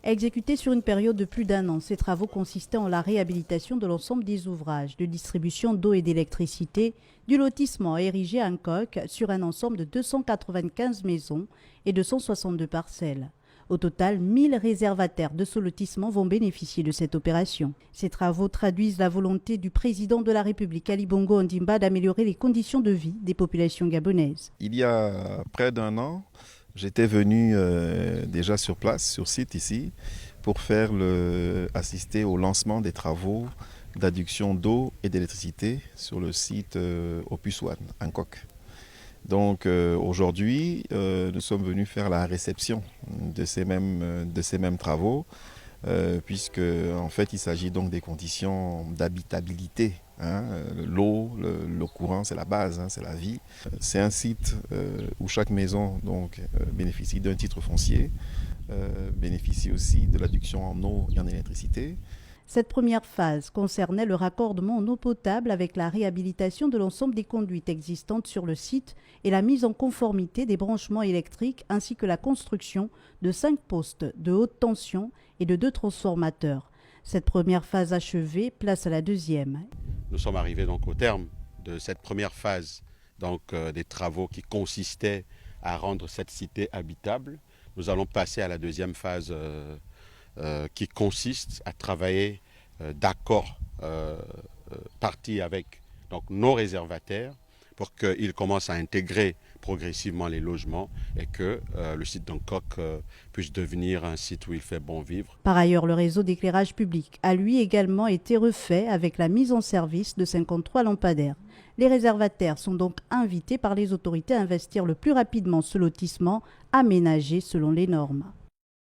Exécutés sur une période de plus d'1 an, ces travaux consistaient en la réhabilitation de l'ensemble des ouvrages de distribution d'eau et d'électricité du lotissement érigé à Nkok sur un ensemble de 295 maisons et de 162 parcelles. Au total, 1000 réservataires de ce lotissement vont bénéficier de cette opération. Ces travaux traduisent la volonté du président de la République, Ali Bongo Ondimba, d'améliorer les conditions de vie des populations gabonaises. Il y a près d'1 an, j'étais venu déjà sur place, sur site ici, pour assister au lancement des travaux d'adduction d'eau et d'électricité sur le site Opus One, à Nkok. Donc aujourd'hui, nous sommes venus faire la réception de ces mêmes travaux, puisque en fait il s'agit donc des conditions d'habitabilité. L'eau, le courant, c'est la base, c'est la vie. C'est un site où chaque maison donc, bénéficie d'un titre foncier, bénéficie aussi de l'adduction en eau et en électricité. Cette première phase concernait le raccordement en eau potable avec la réhabilitation de l'ensemble des conduites existantes sur le site et la mise en conformité des branchements électriques ainsi que la construction de 5 postes de haute tension et de 2 transformateurs. Cette première phase achevée, place à la deuxième. Nous sommes arrivés donc au terme de cette première phase des travaux qui consistaient à rendre cette cité habitable. Nous allons passer à la deuxième phase qui consiste à travailler d'accord partie avec nos réservataires pour qu'ils commencent à intégrer progressivement les logements et que le site d'Nkok puisse devenir un site où il fait bon vivre. Par ailleurs, le réseau d'éclairage public a lui également été refait avec la mise en service de 53 lampadaires. Les réservataires sont donc invités par les autorités à investir le plus rapidement ce lotissement aménagé selon les normes.